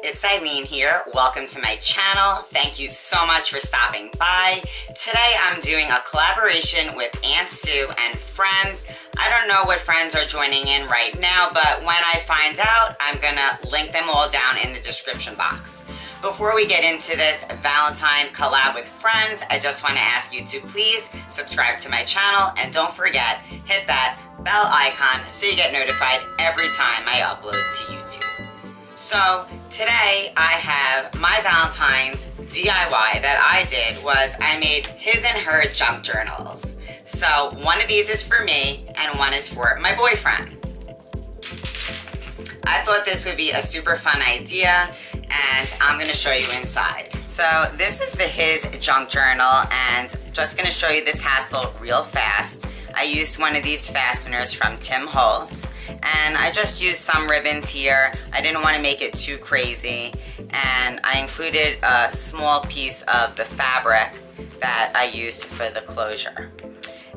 it's Ilene here. Welcome to my channel. Thank you so much for stopping by. Today I'm doing a collaboration with Aunt Sue and friends. I don't know what friends are joining in right now, but when I find out, I'm gonna link them all down in the description box. Before we get into this Valentine collab with friends, I just want to ask you to please subscribe to my channel and don't forget, hit that bell icon so you get notified every time I upload to YouTube. So today I have my Valentine's DIY that I did was I made his and her junk journals. So one of these is for me and one is for my boyfriend. I thought this would be a super fun idea and I'm going to show you inside. So this is the his junk journal and just going to show you the tassel real fast. I used one of these fasteners from Tim Holtz and I just used some ribbons here. I didn't want to make it too crazy and I included a small piece of the fabric that I used for the closure.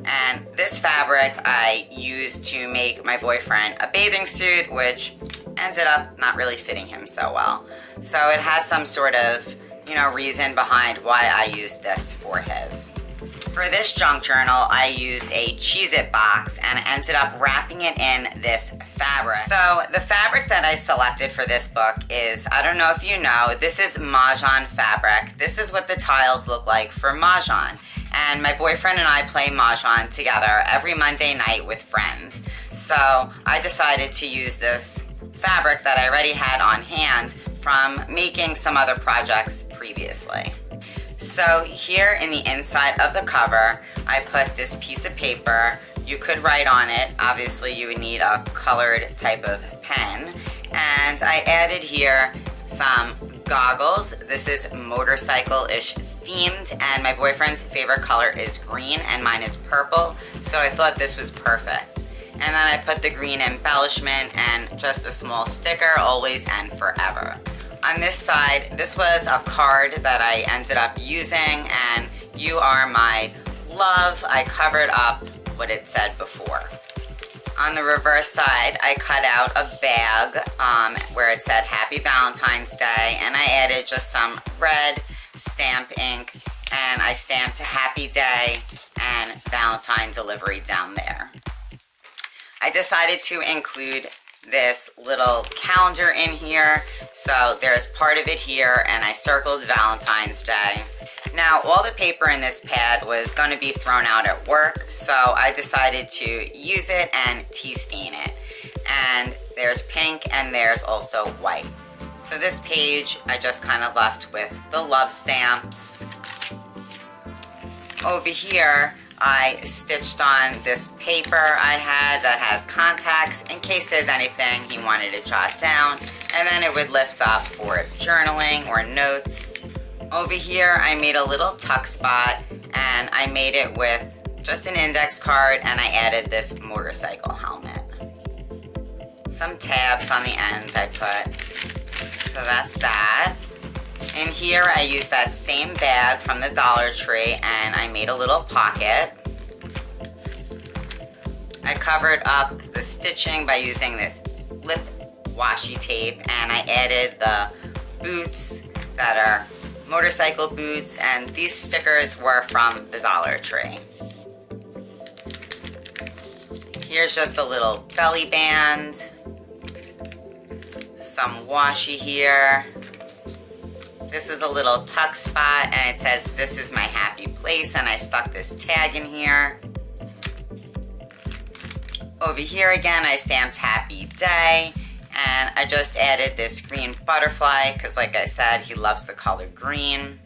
And this fabric I used to make my boyfriend a bathing suit, which ended up not really fitting him so well. So it has some sort of, reason behind why I used this for his. For this junk journal, I used a Cheez-It box and I ended up wrapping it in this fabric. So the fabric that I selected for this book is, I don't know if you know, this is Mahjong fabric. This is what the tiles look like for Mahjong. And my boyfriend and I play Mahjong together every Monday night with friends. So I decided to use this fabric that I already had on hand from making some other projects previously. So here in the inside of the cover, I put this piece of paper. You could write on it. Obviously, you would need a colored type of pen. And I added here some goggles. This is motorcycle-ish themed, and my boyfriend's favorite color is green, and mine is purple. So I thought this was perfect. And then I put the green embellishment and just a small sticker, always and forever. On this side, this was a card that I ended up using, and you are my love. I covered up what it said before. On the reverse side, I cut out a bag where it said Happy Valentine's Day, and I added just some red stamp ink, and I stamped Happy Day and Valentine delivery down there. I decided to include this little calendar in here. So there's part of it here and I circled Valentine's Day. Now all the paper in this pad was going to be thrown out at work, so I decided to use it and tea stain it. And there's pink and there's also white. So this page I just kind of left with the love stamps. Over here I stitched on this paper I had that has contacts in case there's anything he wanted to jot down, and then it would lift up for journaling or notes. Over here I made a little tuck spot and I made it with just an index card and I added this motorcycle helmet. Some tabs on the ends I put, so that's that. In here I used that same bag from the Dollar Tree and I made a little pocket. I covered up the stitching by using this lip washi tape and I added the boots that are motorcycle boots, and these stickers were from the Dollar Tree. Here's just a little belly band, some washi here. This is a little tuck spot and it says, "This is my happy place," and I stuck this tag in here. Over here again, I stamped Happy Day and I just added this green butterfly because like I said, he loves the color green.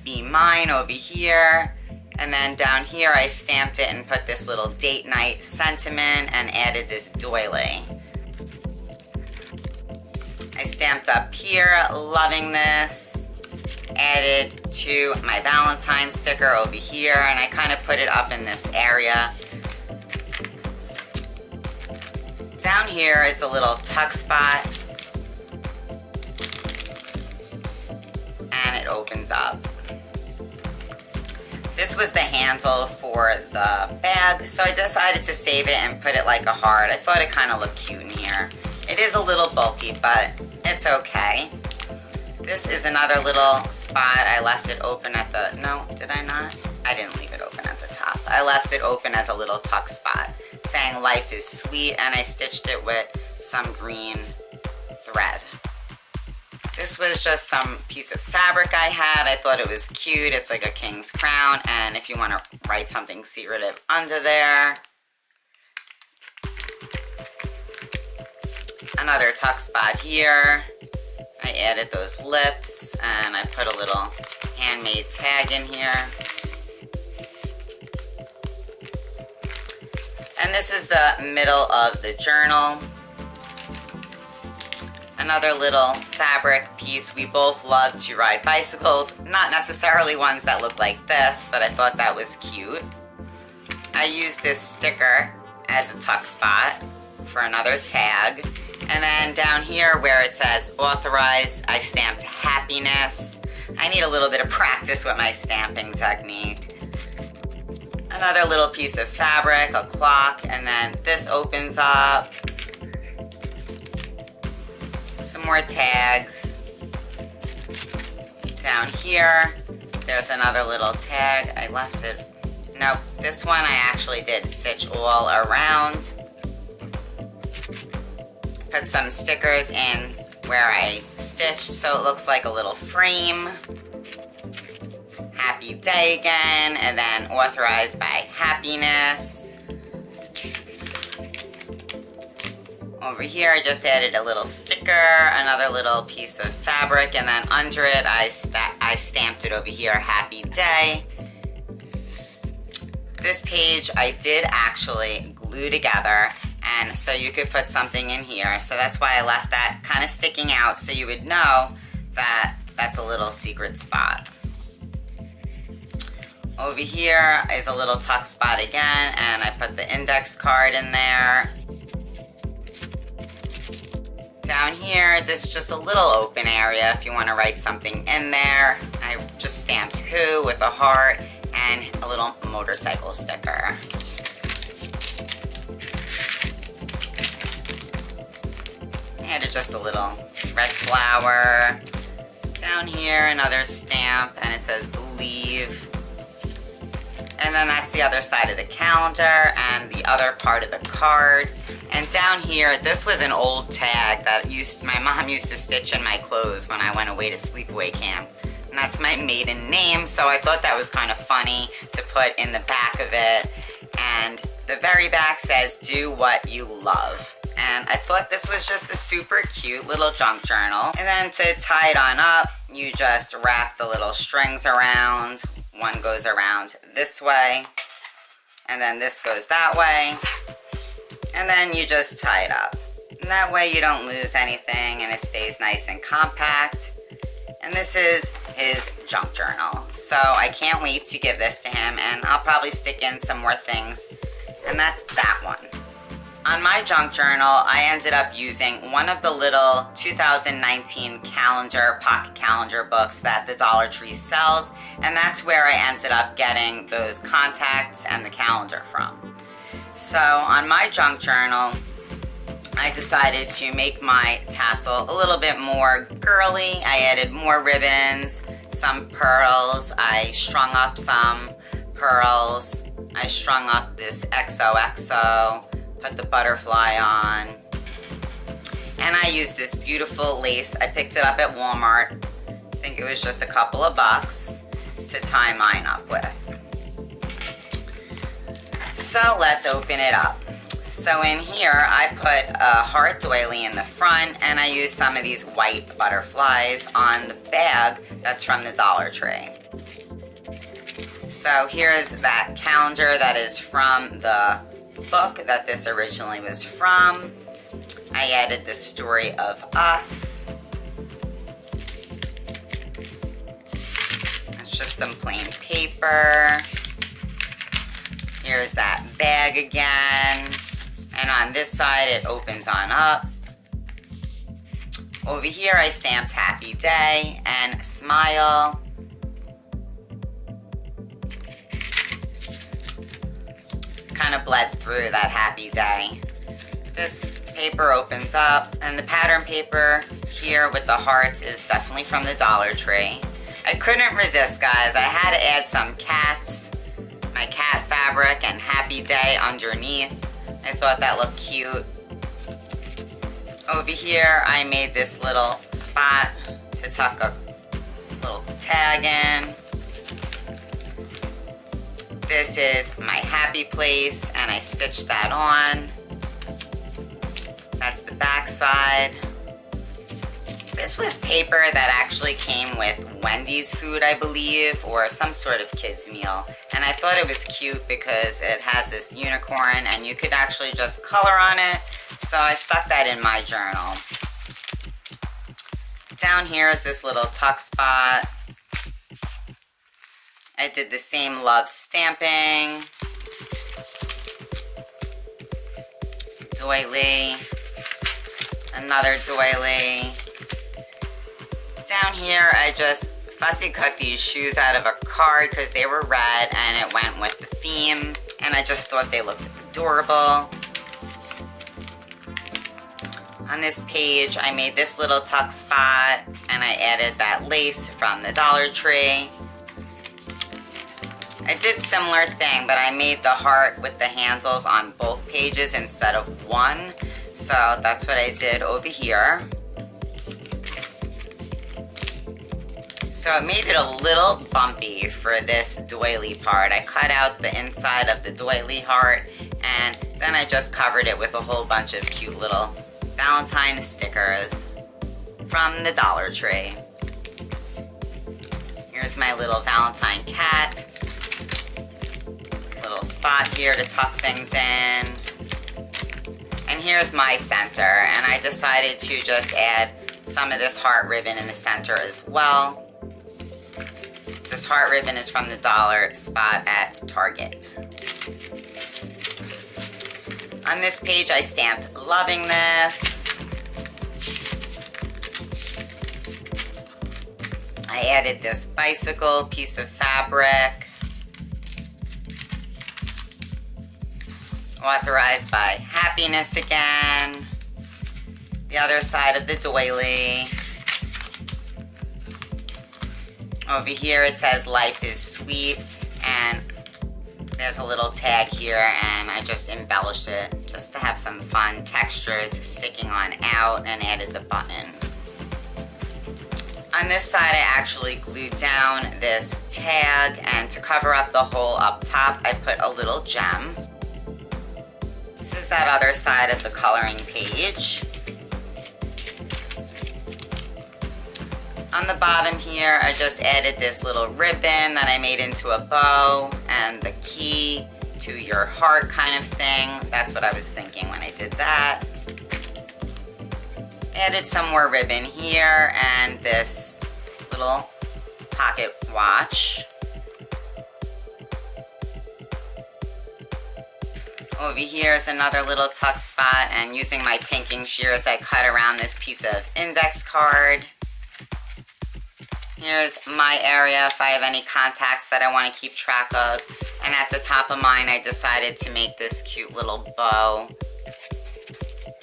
Be Mine over here. And then down here, I stamped it and put this little date night sentiment and added this doily. I stamped up here, loving this. Added to my Valentine sticker over here, and I kind of put it up in this area. Down here is a little tuck spot. And it opens up. This was the handle for the bag, so I decided to save it and put it like a heart. I thought it kind of looked cute in here. It is a little bulky, but it's okay. This is another little spot. I left it open at the, no, did I not? I didn't leave it open at the top. I left it open as a little tuck spot, saying life is sweet, and I stitched it with some green thread. This was just some piece of fabric I had. I thought it was cute. It's like a king's crown, and if you want to write something secretive under there. Another tuck spot here. I added those lips, and I put a little handmade tag in here. And this is the middle of the journal. Another little fabric piece. We both love to ride bicycles, not necessarily ones that look like this, but I thought that was cute. I used this sticker as a tuck spot for another tag. And then down here where it says authorized, I stamped happiness. I need a little bit of practice with my stamping technique. Another little piece of fabric, a clock, and then this opens up. Some more tags. Down here, there's another little tag. I left it, nope, this one I actually did stitch all around. Put some stickers in where I stitched so it looks like a little frame. Happy day again, and then authorized by happiness. Over here I just added a little sticker, another little piece of fabric, and then under it I stamped it over here, happy day. This page I did actually glue together, and so you could put something in here. So that's why I left that kind of sticking out so you would know that that's a little secret spot. Over here is a little tuck spot again, and I put the index card in there. Down here, this is just a little open area if you want to write something in there. I just stamped who with a heart and a little motorcycle sticker. Added just a little red flower. Down here, another stamp, and it says believe. And then that's the other side of the calendar and the other part of the card. And down here, this was an old tag that my mom used to stitch in my clothes when I went away to sleepaway camp. And that's my maiden name, so I thought that was kind of funny to put in the back of it. And the very back says, do what you love. And I thought this was just a super cute little junk journal. And then to tie it on up, you just wrap the little strings around. One goes around this way, and then this goes that way. And then you just tie it up. And that way you don't lose anything and it stays nice and compact. And this is his junk journal. So I can't wait to give this to him, and I'll probably stick in some more things. And that's that one. On my junk journal, I ended up using one of the little 2019 pocket calendar books that the Dollar Tree sells, and that's where I ended up getting those contacts and the calendar from. So on my junk journal, I decided to make my tassel a little bit more girly. I added more ribbons, some pearls. I strung up some pearls. I strung up this XOXO. Put the butterfly on. And I used this beautiful lace. I picked it up at Walmart. I think it was just a couple of bucks to tie mine up with. So let's open it up. So in here, I put a heart doily in the front, and I used some of these white butterflies on the bag that's from the Dollar Tree. So here's that calendar that is from the book that this originally was from. I added the story of us. It's just some plain paper. Here's that bag again. And on this side, it opens on up. Over here, I stamped happy day and smile. Kind of bled through that happy day. This paper opens up, and the pattern paper here with the hearts is definitely from the Dollar Tree. I couldn't resist, guys. I had to add some cats, my cat fabric, and Happy Day underneath. I thought that looked cute. Over here, I made this little spot to tuck a little tag in. This is my happy place, and I stitched that on. That's the back side. This was paper that actually came with Wendy's food, I believe, or some sort of kids meal. And I thought it was cute because it has this unicorn and you could actually just color on it. So I stuck that in my journal. Down here is this little tuck spot. I did the same love stamping. Doily. Another doily. Down here, I just fussy cut these shoes out of a card because they were red and it went with the theme. And I just thought they looked adorable. On this page, I made this little tuck spot and I added that lace from the Dollar Tree. I did similar thing, but I made the heart with the handles on both pages instead of one. So that's what I did over here. So it made it a little bumpy for this doily part. I cut out the inside of the doily heart and then I just covered it with a whole bunch of cute little Valentine stickers from the Dollar Tree. Here's my little Valentine cat. Little spot here to tuck things in. And here's my center, and I decided to just add some of this heart ribbon in the center as well. This heart ribbon is from the dollar spot at Target. On this page, I stamped "Loving This." I added this bicycle piece of fabric. Authorized by Happiness again. The other side of the doily. Over here it says "Life is Sweet," and there's a little tag here, and I just embellished it just to have some fun textures sticking on out, and added the button. On this side, I actually glued down this tag, and to cover up the hole up top, I put a little gem. This is that other side of the coloring page. On the bottom here, I just added this little ribbon that I made into a bow and the key to your heart kind of thing. That's what I was thinking when I did that. Added some more ribbon here and this little pocket watch. Over here is another little tuck spot, and using my pinking shears, I cut around this piece of index card. Here's my area if I have any contacts that I want to keep track of. And at the top of mine, I decided to make this cute little bow.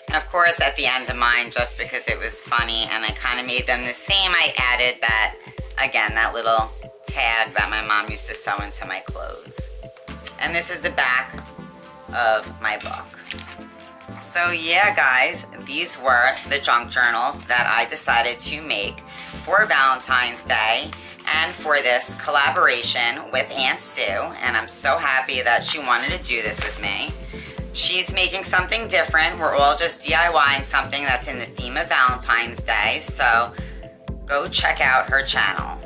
And of course, at the end of mine, just because it was funny and I kind of made them the same, I added that, again, that little tag that my mom used to sew into my clothes. And this is the back of my book. So yeah, guys, these were the junk journals that I decided to make for Valentine's Day and for this collaboration with Aunt Sue, and I'm so happy that she wanted to do this with me. She's making something different. We're all just DIYing something that's in the theme of Valentine's Day, so go check out her channel.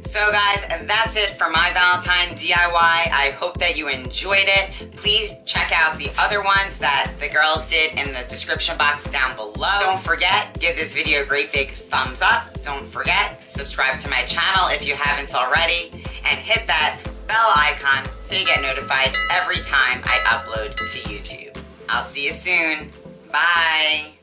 So guys, that's it for my Valentine DIY. I hope that you enjoyed it. Please check out the other ones that the girls did in the description box down below. Don't forget, give this video a great big thumbs up. Don't forget, subscribe to my channel if you haven't already, and hit that bell icon so you get notified every time I upload to YouTube. I'll see you soon. Bye.